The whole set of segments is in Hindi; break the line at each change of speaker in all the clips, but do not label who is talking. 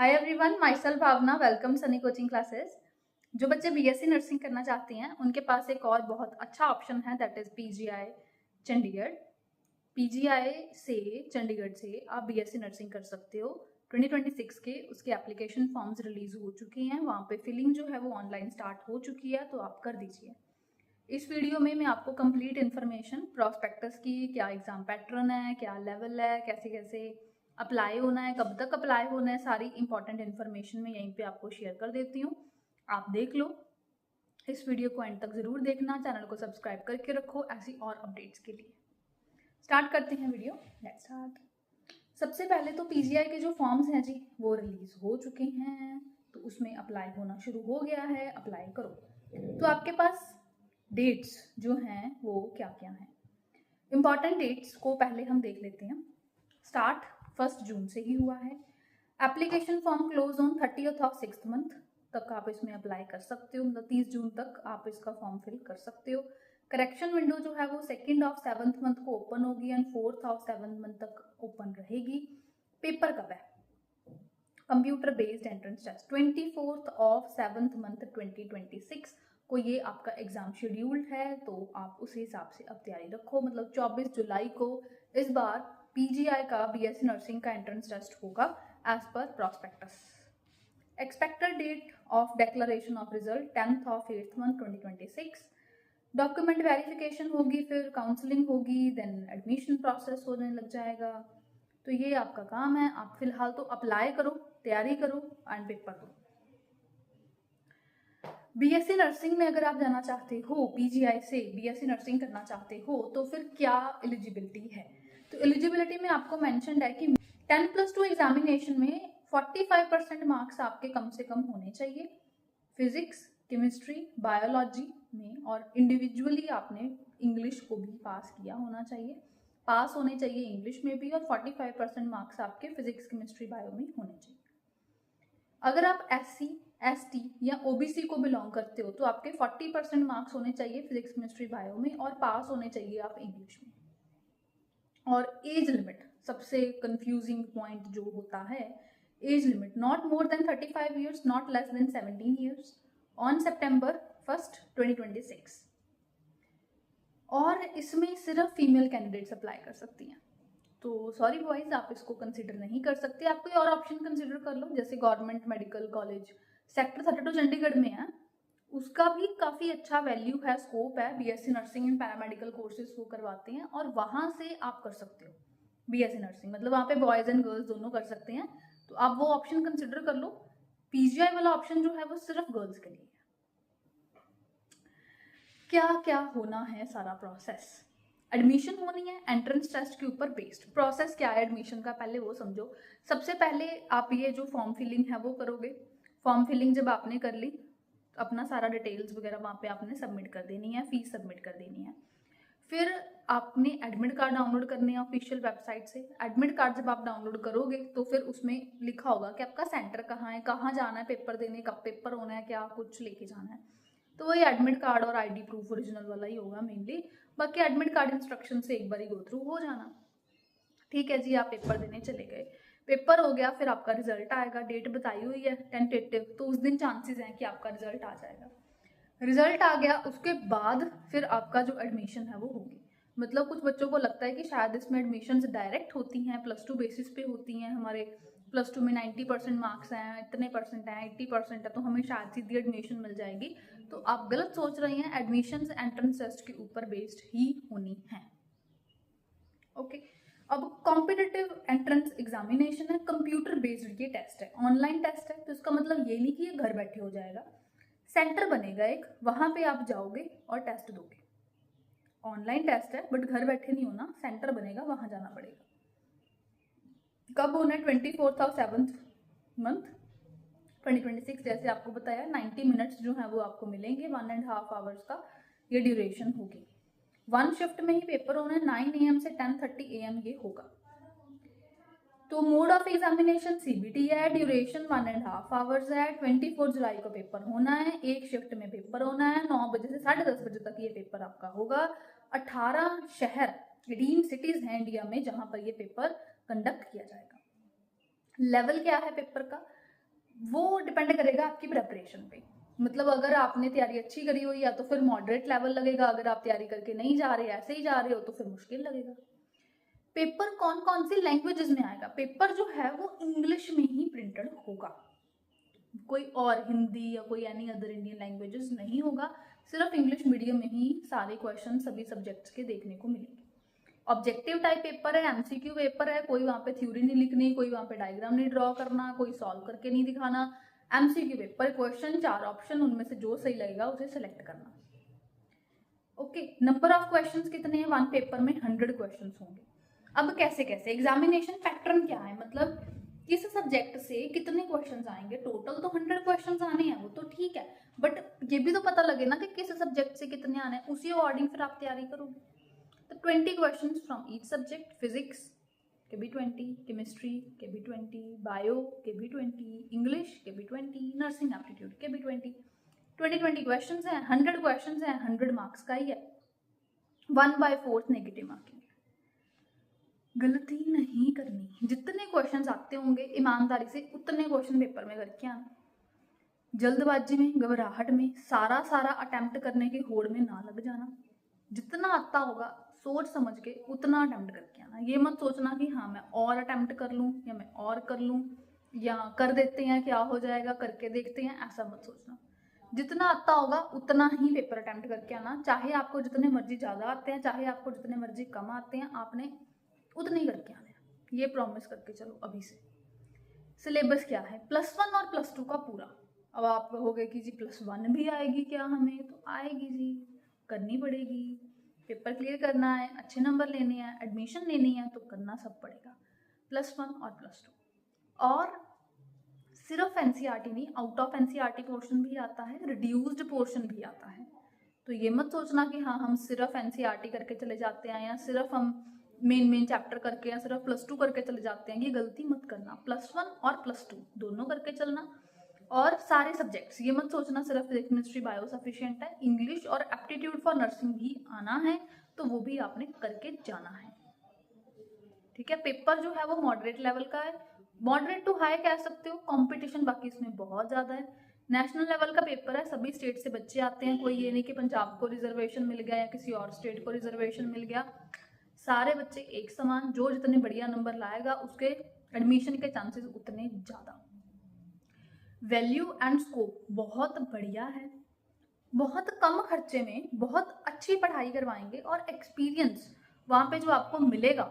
Hi everyone, my self Bhavana. Welcome Sunny coaching classes. जो बच्चे बीएससी नर्सिंग करना चाहते हैं उनके पास एक और बहुत अच्छा ऑप्शन है, that is PGI Chandigarh. PGI से चंडीगढ़ से आप बीएससी नर्सिंग कर सकते हो। 2026 के उसके एप्लीकेशन फॉर्म्स रिलीज हो चुके हैं, वहाँ पे फिलिंग जो है वो ऑनलाइन स्टार्ट हो चुकी है, तो आप कर दीजिए। इस वीडियो में मैं आपको कंप्लीट इन्फॉर्मेशन प्रॉस्पेक्टस की, क्या एग्जाम पैटर्न है, क्या लेवल है, कैसे कैसे अप्लाई होना है, कब तक अप्लाई होना है, सारी इंपॉर्टेंट इन्फॉर्मेशन मैं यहीं पे आपको शेयर कर देती हूँ। आप देख लो, इस वीडियो को एंड तक ज़रूर देखना, चैनल को सब्सक्राइब करके रखो ऐसी और अपडेट्स के लिए। स्टार्ट करते हैं वीडियो। Let's start. सबसे पहले तो पीजीआई के जो फॉर्म्स हैं जी वो रिलीज हो चुके हैं, तो उसमें अप्लाई होना शुरू हो गया है। अप्लाई करो। तो आपके पास डेट्स जो हैं वो क्या क्या हैं। इम्पॉर्टेंट डेट्स को पहले हम देख लेते हैं। स्टार्ट 1 जून से ही हुआ है। Application form close on 30th of 6th month तक आप इसमें अप्लाई कर सकते हो, मतलब 30 जून तक आप इसका फॉर्म फिल कर सकते हो। करेक्शन विंडो जो है वो 2nd ऑफ 7th मंथ को ओपन होगी and 4th of 7th month तक ओपन रहेगी। पेपर कब है? Computer based entrance test 24th of 7th month 2026 को ये आपका एग्जाम शेड्यूल्ड है, तो आप उस हिसाब से अब तैयारी रखो। मतलब 24 जुलाई को इस बार पीजीआई का बीएससी नर्सिंग का एंट्रेंस टेस्ट होगा as per prospectus. Expected date of declaration of result 10th of 8th month 2026। Document verification होगी, फिर काउंसलिंग होगी, देन एडमिशन प्रोसेस होने लग जाएगा। तो ये आपका काम है। आप फिलहाल तो अप्लाई करो, तैयारी करो एंड पेपर दो। बीएससी नर्सिंग में अगर आप जाना चाहते हो, पीजीआई से बीएससी नर्सिंग करना चाहते हो, तो फिर क्या एलिजिबिलिटी है? तो एलिजिबिलिटी में आपको मेंशन्ड है कि 10+2 एग्जामिनेशन में 45% मार्क्स आपके कम से कम होने चाहिए फिजिक्स, केमिस्ट्री, बायोलॉजी में, और इंडिविजुअली आपने इंग्लिश को भी पास किया होना चाहिए। पास होने चाहिए इंग्लिश में भी, और 45% मार्क्स आपके फिजिक्स, केमिस्ट्री, बायो में होने चाहिए। अगर आप SC, ST या OBC को बिलोंग करते हो तो आपके 40% मार्क्स होने चाहिए फिजिक्स, केमिस्ट्री, बायो में, और पास होने चाहिए आप इंग्लिश में। और एज लिमिट सबसे कंफ्यूजिंग पॉइंट जो होता है, age limit not more than 35 years, not less than 17 years on September 1st 2026। और इसमें सिर्फ फीमेल कैंडिडेट्स अप्लाई कर सकती हैं। तो सॉरी बॉयज, आप इसको कंसिडर नहीं कर सकते। आप कोई और ऑप्शन कंसिडर कर लो, जैसे government medical college sector 32 Chandigarh में है, उसका भी काफ़ी अच्छा वैल्यू है, स्कोप है। BSc nursing and paramedical courses वो करवाते हैं, और वहाँ से आप कर सकते हो बीएससी नर्सिंग। मतलब वहाँ पे बॉयज़ एंड गर्ल्स दोनों कर सकते हैं, तो आप वो ऑप्शन कंसिडर कर लो। पीजीआई वाला ऑप्शन जो है वो सिर्फ गर्ल्स के लिए है। क्या क्या होना है सारा प्रोसेस। एडमिशन होनी है एंट्रेंस टेस्ट के ऊपर बेस्ड। प्रोसेस क्या है एडमिशन का, पहले वो समझो। सबसे पहले आप ये जो फॉर्म फिलिंग है वो करोगे। फॉर्म फिलिंग जब आपने कर ली, अपना सारा डिटेल्स वगैरह वहाँ पे आपने सबमिट कर देनी है, फीस सबमिट कर देनी है। फिर आपने एडमिट कार्ड डाउनलोड करने हैं ऑफिशियल वेबसाइट से। एडमिट कार्ड जब आप डाउनलोड करोगे तो फिर उसमें लिखा होगा कि आपका सेंटर कहाँ है, कहाँ जाना है पेपर देने, कब पेपर होना है, क्या कुछ लेके जाना है। तो वही एडमिट कार्ड और आईडी प्रूफ ओरिजिनल वाला ही होगा मेनली। बाकी एडमिट कार्ड इंस्ट्रक्शन से एक बार ही गो थ्रू हो जाना। ठीक है जी, आप पेपर देने चले गए, पेपर हो गया, फिर आपका रिजल्ट आएगा। डेट बताई हुई है टेंटेटिव, तो उस दिन चांसेस हैं कि आपका रिजल्ट आ जाएगा। रिजल्ट आ गया, उसके बाद फिर आपका जो एडमिशन है वो होगी। मतलब कुछ बच्चों को लगता है कि शायद इसमें एडमिशन डायरेक्ट होती हैं, +2 बेसिस पे होती हैं। हमारे +2 में 90% मार्क्स हैं, इतने परसेंट हैं, 80% है, तो हमें शायद सीधी एडमिशन मिल जाएगी। तो आप गलत सोच रही हैं। एडमिशन एंट्रेंस टेस्ट के ऊपर बेस्ड ही होनी है। ओके। अब कॉम्पिटिटिव एंट्रेंस एग्जामिनेशन है, कंप्यूटर बेस्ड ये टेस्ट है, ऑनलाइन टेस्ट है। तो इसका मतलब ये नहीं कि ये घर बैठे हो जाएगा। सेंटर बनेगा एक, वहां पे आप जाओगे और टेस्ट दोगे। ऑनलाइन टेस्ट है बट घर बैठे नहीं होना, सेंटर बनेगा, वहां जाना पड़ेगा। कब होना है? 24th of 7th month 2026। जैसे आपको बताया 90 मिनट्स जो है वो आपको मिलेंगे, 1.5 आवर्स का ये ड्यूरेशन होगी। 1 शिफ्ट में ही पेपर होना है, 9 AM से 10:30 AM ये होगा। तो मोड ऑफ एग्जामिनेशन सीबीटी है, ड्यूरेशन 1.5 आवर्स है। 24 जुलाई को पेपर होना है, एक शिफ्ट में पेपर होना है, 9 बजे से 10:30 बजे तक ये पेपर आपका होगा। 18 शहर 18 सिटीज हैं इंडिया में जहां पर ये पेपर कंडक्ट किया जाएगा। लेवल क्या है पेपर का? वो डिपेंड करेगा आपकी प्रेपरेशन पे। मतलब अगर आपने तैयारी अच्छी करी हुई है तो फिर मॉडरेट लेवल लगेगा, अगर आप तैयारी करके नहीं जा रहे, ऐसे ही जा रहे हो, तो फिर मुश्किल लगेगा। पेपर कौन कौन सी लैंग्वेजेस में आएगा? पेपर जो है वो इंग्लिश में ही प्रिंटेड होगा, कोई और हिंदी या कोई एनी अदर इंडियन लैंग्वेजेस नहीं होगा, सिर्फ इंग्लिश मीडियम में ही सारे क्वेश्चन सभी सब्जेक्ट्स के देखने को मिलेंगे। ऑब्जेक्टिव टाइप पेपर है, एमसीक्यू पेपर है, कोई वहाँ पे थ्योरी नहीं लिखनी, कोई वहाँ पे डायग्राम नहीं ड्रॉ करना, कोई सॉल्व करके नहीं दिखाना। एमसीक्यू पेपर, क्वेश्चन 4 ऑप्शन, उनमें से जो सही लगेगा उसे सेलेक्ट करना। ओके, नंबर ऑफ क्वेश्चंस कितने हैं? 1 पेपर में 100 क्वेश्चंस होंगे। अब कैसे कैसे एग्जामिनेशन पैटर्न क्या है, मतलब किस सब्जेक्ट से कितने क्वेश्चंस आएंगे? टोटल तो 100 क्वेश्चंस आने हैं, वो तो ठीक है, बट ये भी तो पता लगे ना कि किस सब्जेक्ट से कितने आने हैं, उसी अकॉर्डिंग फिर आप तैयारी करोगे। तो 20 questions from each subject, physics के भी 20, केमिस्ट्री के भी 20, बायो के भी 20, इंग्लिश के भी 20, नर्सिंग एप्टीट्यूड के भी 20 क्वेश्चंस हैं, 100 क्वेश्चंस हैं, 100 मार्क्स का ही है, 1/4 नेगेटिव मार्किंग। गलती नहीं करनी, जितने क्वेश्चंस आते होंगे ईमानदारी से उतने क्वेश्चन पेपर में करके आना। जल्दबाजी में, घबराहट में सारा अटेम्प्ट करने की होड़ में ना लग जाना। जितना आता होगा सोच समझ के उतना अटेम्प्ट करके आना। ये मत सोचना कि हाँ मैं और अटेम्प्ट कर लूँ या मैं और कर लूँ या कर देते हैं क्या हो जाएगा, करके देखते हैं, ऐसा मत सोचना। जितना आता होगा उतना ही पेपर अटेम्प्ट करके आना, चाहे आपको जितने मर्जी ज़्यादा आते हैं, चाहे आपको जितने मर्जी कम आते हैं, आपने उतने ही करके आने हैं। ये प्रॉमिस करके चलो अभी से। सिलेबस क्या है? +1 और +2 का पूरा। अब आप कहोगे कि जी +1 भी आएगी क्या हमें? तो आएगी जी, करनी पड़ेगी। पेपर क्लियर करना है, अच्छे नंबर लेने हैं, एडमिशन लेनी है, तो करना सब पड़ेगा। +1 और +2। और सिर्फ एनसीईआरटी नहीं, आउट ऑफ एनसीईआरटी पोर्शन भी आता है, रिड्यूस्ड पोर्शन भी आता है। तो ये मत सोचना कि हाँ हम सिर्फ एनसीईआरटी करके चले जाते हैं या सिर्फ हम मेन चैप्टर करके या सिर्फ +2 करके चले जाते हैं, ये गलती मत करना। +1 और +2 दोनों करके चलना, और सारे सब्जेक्ट्स। ये मत सोचना सिर्फ फिजिक्स केमिस्ट्री बायो सफिशिएंट है, इंग्लिश और एप्टीट्यूड फॉर नर्सिंग भी आना है, तो वो भी आपने करके जाना है। ठीक है, पेपर जो है वो मॉडरेट लेवल का है, मॉडरेट टू हाई कह सकते हो। कंपटीशन बाकी इसमें बहुत ज़्यादा है, नेशनल लेवल का पेपर है, सभी स्टेट से बच्चे आते हैं, कोई ये नहीं कि पंजाब को रिजर्वेशन मिल गया या किसी और स्टेट को रिजर्वेशन मिल गया। सारे बच्चे एक समान, जो जितने बढ़िया नंबर लाएगा उसके एडमिशन के चांसेस उतने ज़्यादा। वैल्यू एंड स्कोप बहुत बढ़िया है, बहुत कम खर्चे में बहुत अच्छी पढ़ाई करवाएंगे, और एक्सपीरियंस वहाँ पे जो आपको मिलेगा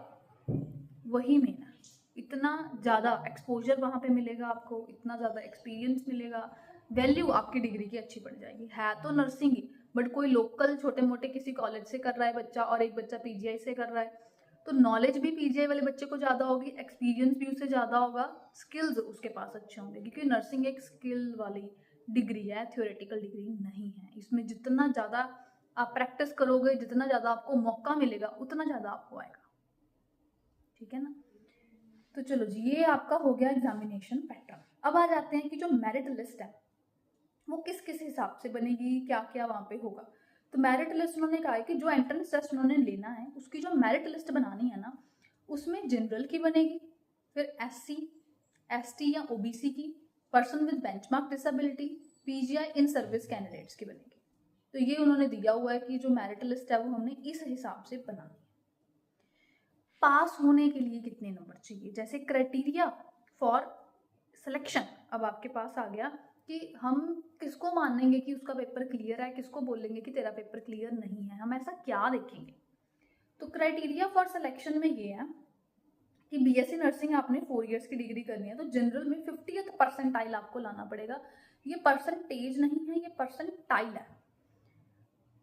वही मेन है। इतना ज़्यादा एक्सपोजर वहाँ पे मिलेगा आपको, इतना ज़्यादा एक्सपीरियंस मिलेगा, वैल्यू आपकी डिग्री की अच्छी पड़ जाएगी। है तो नर्सिंग ही, बट कोई लोकल छोटे मोटे किसी कॉलेज से कर रहा है बच्चा और एक बच्चा पीजीआई से कर रहा है, तो नॉलेज भी पीजीआई वाले बच्चे को ज़्यादा होगी, एक्सपीरियंस भी उससे ज़्यादा होगा, स्किल्स उसके पास अच्छे होंगे, क्योंकि नर्सिंग एक स्किल वाली डिग्री है, थ्योरेटिकल डिग्री नहीं है। इसमें जितना ज़्यादा आप प्रैक्टिस करोगे, जितना ज़्यादा आपको मौका मिलेगा, उतना ज़्यादा आपको आएगा। ठीक है ना? तो चलो जी, ये आपका हो गया एग्जामिनेशन पैटर्न। अब आ जाते हैं कि जो मेरिट लिस्ट है वो किस किस हिसाब से बनेगी, क्या क्या वहाँ पे होगा। तो मेरिट लिस्ट उन्होंने कहा है कि जो एंट्रेंस टेस्ट उन्होंने लेना है उसकी जो मेरिट लिस्ट बनानी है ना, उसमें जनरल की बनेगी, फिर SC ST या OBC की, person with benchmark disability, PGI in service candidates की बनेगी। तो ये उन्होंने दिया हुआ है कि जो मेरिट लिस्ट है वो हमने इस हिसाब से बनानी है। पास होने के लिए कितने नंबर चाहिए, जैसे क्राइटेरिया फॉर सिलेक्शन अब आपके पास आ गया कि हम किसको मानेंगे कि उसका पेपर क्लियर है, किसको बोलेंगे कि तेरा पेपर क्लियर नहीं है, हम ऐसा क्या देखेंगे। तो क्राइटेरिया फॉर सिलेक्शन में ये है कि BSc नर्सिंग आपने 4 इयर्स की डिग्री करनी है, तो जनरल में 50th परसेंटाइल आपको लाना पड़ेगा। ये परसेंटेज नहीं है, ये परसेंटाइल है,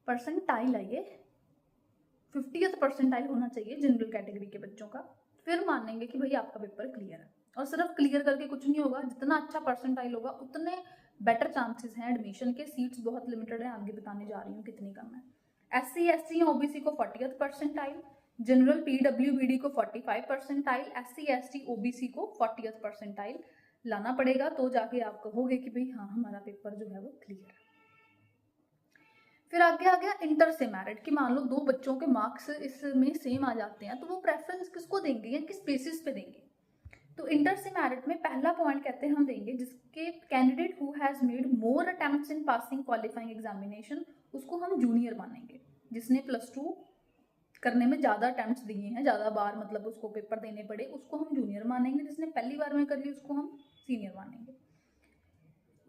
परसेंटाइल है ये। 50th परसेंटाइल होना चाहिए जनरल कैटेगरी के बच्चों का, फिर मानेंगे कि भाई आपका पेपर क्लियर है। और सिर्फ क्लियर करके कुछ नहीं होगा, जितना अच्छा परसेंटाइल होगा उतने बेटर चांसेस हैं एडमिशन के। सीट्स बहुत लिमिटेड है, आगे बताने जा रही हूँ कितनी कम है। SC ST या OBC को 40th परसेंटाइल, जनरल PWBD को 45 परसेंटाइल, SC ST OBC को 40th परसेंटाइल लाना पड़ेगा, तो जाके आप कहोगे कि भाई हाँ हमारा पेपर जो है वो क्लियर है। फिर आगे आ गया इंटर से मेरिट, कि मान लो 2 बच्चों के मार्क्स इसमें सेम आ जाते हैं, तो वो प्रेफरेंस किसको देंगे या किस बेसिस पे देंगे। तो इंटर से मेरिट में पहला पॉइंट कहते हैं हम देंगे जिसके has made more attempts in passing qualifying examination, उसको हम जूनियर मानेंगे। जिसने +2 करने में ज़्यादा अटेम्प्ट्स दिए हैं, ज़्यादा बार मतलब उसको पेपर देने पड़े, उसको हम जूनियर मानेंगे। जिसने पहली बार में कर ली उसको हम सीनियर मानेंगे,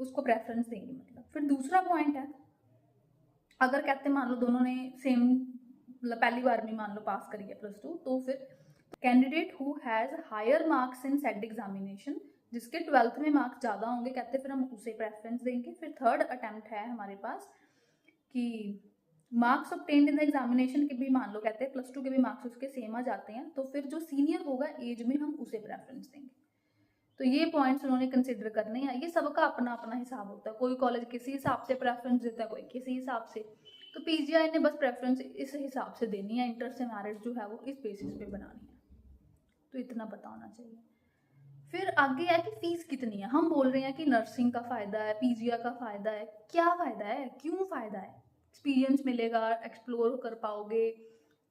उसको प्रेफरेंस देंगे मतलब। फिर दूसरा पॉइंट है, अगर कहते मान लो दोनों ने सेम मतलब पहली बार में मान लो पास करी है +2, तो फिर candidate who has higher marks in set examination, जिसके 12th में मार्क्स ज़्यादा होंगे कहते फिर हम उसे प्रेफरेंस देंगे। फिर थर्ड अटेम्प्ट है हमारे पास कि marks obtained in the examination के भी मान लो कहते हैं +2 के भी मार्क्स उसके सेम आ जाते हैं, तो फिर जो सीनियर होगा एज में हम उसे प्रेफरेंस देंगे। तो ये पॉइंट्स उन्होंने कंसिडर करने हैं। ये सबका अपना अपना हिसाब होता है, कोई कॉलेज किसी हिसाब से प्रेफरेंस देता है, कोई किसी हिसाब से। तो पीजीआई ने बस प्रेफरेंस इस हिसाब से देनी है, इंटर से मैरिट जो है वो इस बेसिस पे बनानी है। तो इतना पता होना चाहिए। फिर आगे है कि फीस कितनी है। हम बोल रहे हैं कि नर्सिंग का फ़ायदा है, पीजीआई का फ़ायदा है। क्या फ़ायदा है, क्यों फ़ायदा है? एक्सपीरियंस मिलेगा, एक्सप्लोर कर पाओगे,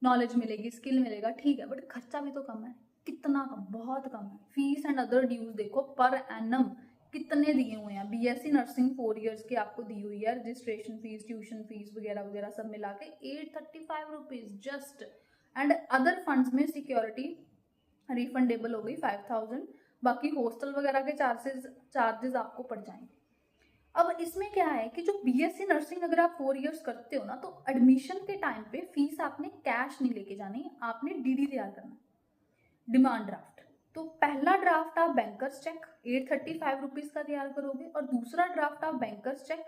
नॉलेज मिलेगी, स्किल मिलेगा, ठीक है, बट खर्चा भी तो कम है। कितना कम? बहुत कम है। फीस एंड अदर ड्यूज देखो पर एनम कितने दिए हुए हैं। बीएससी नर्सिंग 4 इयर्स की आपको दी हुई है, रजिस्ट्रेशन फीस, ट्यूशन फीस वगैरह वगैरह सब मिला के 835 rupees just. And other funds में सिक्योरिटी रिफंडेबल हो गई 5000, बाकी हॉस्टल वगैरह के चार्जेस आपको पड़ जाएंगे। अब इसमें क्या है कि जो बीएससी नर्सिंग अगर आप 4 इयर्स करते हो ना, तो एडमिशन के टाइम पे फीस आपने कैश नहीं लेके जानी, आपने डीडी तैयार करना, डिमांड ड्राफ्ट। तो पहला ड्राफ्ट आप बैंकर्स चेक 835 रुपीज़ का तैयार करोगे, और दूसरा ड्राफ्ट आप बैंकर्स चेक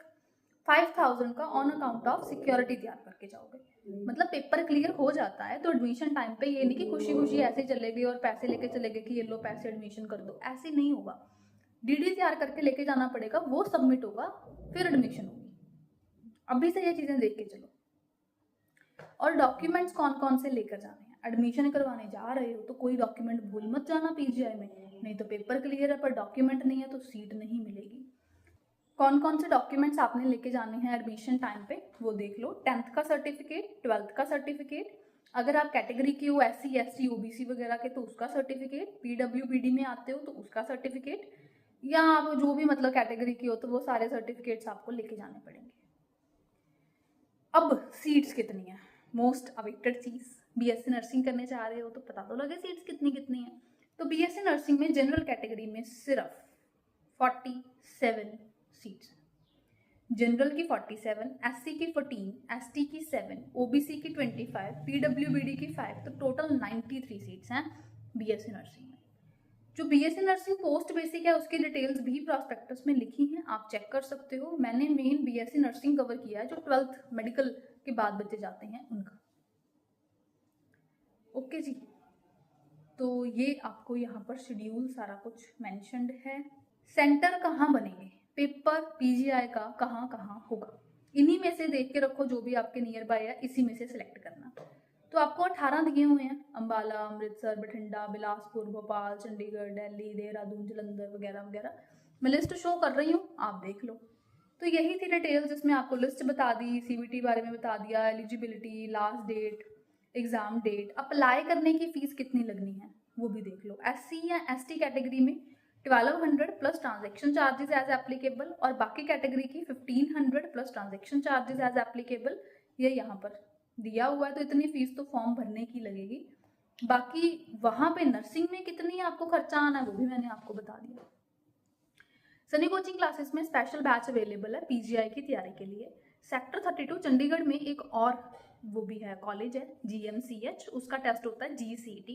5000 का ऑन अकाउंट ऑफ सिक्योरिटी तैयार करके जाओगे। मतलब पेपर क्लियर हो जाता है। तो एडमिशन टाइम पे ये नहीं कि खुशी खुशी ऐसे चले गए और पैसे लेके चले गए कि ये लो पैसे एडमिशन कर दो, ऐसे नहीं होगा। डीडी तैयार करके लेके जाना पड़ेगा, वो सबमिट होगा, फिर एडमिशन होगी। अभी से ये चीजें देख के चलो। और डॉक्यूमेंट्स कौन कौन से लेकर जाने हैं। एडमिशन करवाने जा रहे हो तो कोई डॉक्यूमेंट भूल मत जाना पीजीआई में, नहीं तो पेपर क्लियर है पर डॉक्यूमेंट नहीं है तो सीट नहीं मिलेगी। कौन कौन से डॉक्यूमेंट्स आपने लेके जाने हैं एडमिशन टाइम पे वो देख लो। 10th का सर्टिफिकेट, 12th का सर्टिफिकेट, अगर आप कैटेगरी के हो SC ST OBC वगैरह के तो उसका सर्टिफिकेट, PWBD में आते हो तो उसका सर्टिफिकेट, या आप जो भी मतलब कैटेगरी की हो तो वो सारे सर्टिफिकेट्स आपको लेके जाने पड़ेंगे। अब सीट्स कितनी है, मोस्ट अवेटेड चीज। बीएससी नर्सिंग करने जा रहे हो तो पता तो लगे सीट्स कितनी कितनी है। तो बीएससी नर्सिंग में जनरल कैटेगरी में सिर्फ 47 सीट्स, जनरल की 47, SC की 14, ST की 7, OBC की 25, PWBD की 5, तो टोटल 93 सीट्स हैं बीएससी नर्सिंग में। जो बीएससी नर्सिंग पोस्ट बेसिक है उसकी डिटेल्स भी प्रॉस्पेक्टस में लिखी हैं, आप चेक कर सकते हो। मैंने मेन बीएससी नर्सिंग कवर किया है, जो 12th मेडिकल के बाद बच्चे जाते हैं उनका। ओके जी, तो ये आपको यहाँ पर शेड्यूल सारा कुछ मेंशन्ड है। सेंटर कहाँ बनेंगे, पेपर पीजीआई का कहाँ कहाँ होगा, इन्हीं में से देख के रखो, जो भी आपके नियर बाय है इसी में से सिलेक्ट करना। तो आपको 18 दिए हुए हैं, अंबाला, अमृतसर, बठिंडा, बिलासपुर, भोपाल, चंडीगढ़, दिल्ली, देहरादून, जलंधर वगैरह वगैरह। मैं लिस्ट शो कर रही हूँ, आप देख लो। तो यही थी डिटेल्स, जिसमें आपको लिस्ट बता दी, सीवीटी बारे में बता दिया, eligibility, last date, exam date, apply करने की फीस कितनी लगनी है वो भी देख लो। SC या ST कैटेगरी में 1200 plus transaction charges as applicable, और बाकी कैटेगरी की 1500 plus transaction charges as applicable. ये यहाँ पर दिया हुआ है, तो इतनी फीस तो फॉर्म भरने की लगेगी। बाकी वहां पे नर्सिंग में कितनी आपको खर्चा आना है वो भी मैंने आपको बता दिया। सनी कोचिंग क्लासेस में स्पेशल बैच अवेलेबल है पीजीआई की तैयारी के लिए। सेक्टर 32 चंडीगढ़ में एक और वो भी है कॉलेज है, GMCH, उसका टेस्ट होता है GCET,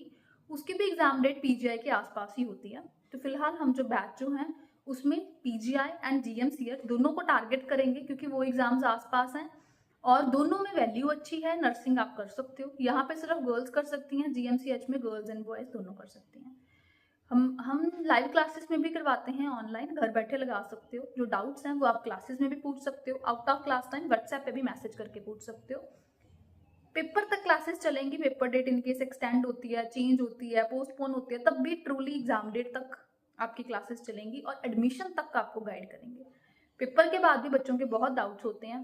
उसकी भी एग्जाम डेट पीजीआई के आसपास ही होती है। तो फिलहाल हम जो बैच जो हैं उसमें पीजीआई एंड GMCH दोनों को टारगेट करेंगे, क्योंकि वो एग्जाम्स आसपास हैं और दोनों में वैल्यू अच्छी है। नर्सिंग आप कर सकते हो, यहाँ पे सिर्फ गर्ल्स कर सकती हैं, GMCH में गर्ल्स एंड बॉयज दोनों कर सकती हैं। हम लाइव क्लासेस में भी करवाते हैं, ऑनलाइन घर बैठे लगा सकते हो। जो डाउट्स हैं वो आप क्लासेस में भी पूछ सकते हो, out of class time WhatsApp पे भी मैसेज करके पूछ सकते हो। पेपर तक क्लासेस चलेंगी, पेपर डेट इनकेस एक्सटेंड होती है, चेंज होती है, पोस्टपोन होती है, तब भी ट्रूली एग्जाम डेट तक आपकी क्लासेस चलेंगी और एडमिशन तक आपको गाइड करेंगे। पेपर के बाद भी बच्चों के बहुत डाउट्स होते हैं,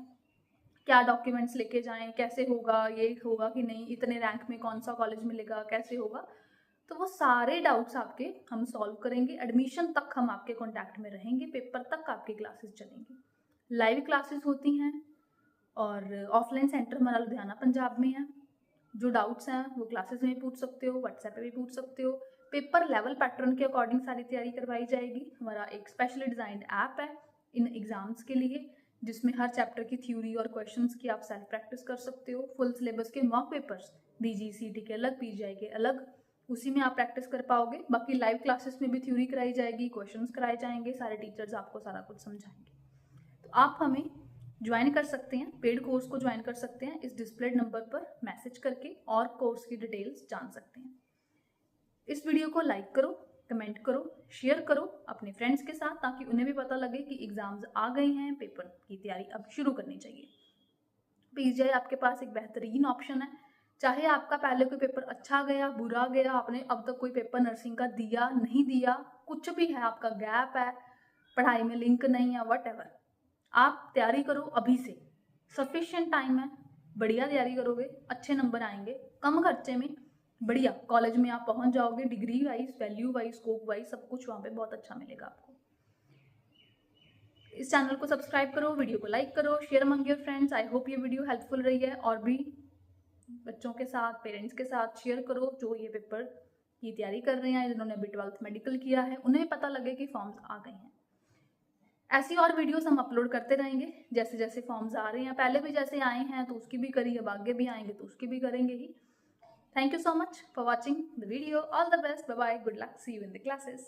क्या डॉक्यूमेंट्स लेके जाएं, कैसे होगा, ये होगा कि नहीं, इतने रैंक में कौन सा कॉलेज मिलेगा, कैसे होगा, तो वो सारे डाउट्स आपके हम सॉल्व करेंगे। एडमिशन तक हम आपके कांटेक्ट में रहेंगे, पेपर तक आपकी क्लासेस चलेंगी। लाइव क्लासेस होती हैं और ऑफलाइन सेंटर हमारा लुधियाना पंजाब में है। जो डाउट्स हैं वो क्लासेस में पूछ सकते हो, व्हाट्सएप पे भी पूछ सकते हो। पेपर लेवल पैटर्न के अकॉर्डिंग सारी तैयारी करवाई जाएगी। हमारा एक स्पेशली डिजाइंड ऐप है इन एग्जाम्स के लिए, जिसमें हर चैप्टर की थ्योरी और क्वेश्चंस की आप सेल्फ प्रैक्टिस कर सकते हो। फुल सिलेबस के मॉक पेपर्स DGCT के अलग, PGI के अलग, उसी में आप प्रैक्टिस कर पाओगे। बाकी लाइव क्लासेस में भी थ्योरी कराई जाएगी, क्वेश्चंस कराए जाएंगे, सारे टीचर्स आपको सारा कुछ समझाएंगे। तो आप हमें ज्वाइन कर सकते हैं, पेड कोर्स को ज्वाइन कर सकते हैं इस डिस्प्लेड नंबर पर मैसेज करके, और कोर्स की डिटेल्स जान सकते हैं। इस वीडियो को लाइक करो, कमेंट करो, शेयर करो अपने फ्रेंड्स के साथ, ताकि उन्हें भी पता लगे कि एग्जाम्स आ गए हैं, पेपर की तैयारी अब शुरू करनी चाहिए। PGI आपके पास एक बेहतरीन ऑप्शन है। चाहे आपका पहले कोई पेपर अच्छा गया, बुरा गया, आपने अब तक कोई पेपर नर्सिंग का दिया नहीं दिया, कुछ भी है, आपका गैप है, पढ़ाई में लिंक नहीं है, व्हाटएवर, आप तैयारी करो अभी से। सफिशिएंट टाइम है, बढ़िया तैयारी करोगे, अच्छे नंबर आएंगे, कम खर्चे में बढ़िया कॉलेज में आप पहुंच जाओगे। Degree wise, value wise, scope wise सब कुछ वहाँ पे बहुत अच्छा मिलेगा आपको। इस चैनल को सब्सक्राइब करो, वीडियो को लाइक करो, share among your friends. I hope ये वीडियो हेल्पफुल रही है, और भी बच्चों के साथ, पेरेंट्स के साथ शेयर करो जो ये पेपर की तैयारी कर रहे हैं, जिन्होंने अभी 12th मेडिकल किया है, उन्हें पता लगे कि फॉर्म्स आ गए हैं। ऐसी और वीडियोस हम अपलोड करते रहेंगे जैसे जैसे फॉर्म्स आ रहे हैं। पहले भी जैसे आए हैं तो उसकी भी करी, अब आगे भी आएंगे तो उसकी भी करेंगे ही। Thank you so much for watching the video. All the best. Bye bye. Good luck. See you in the classes.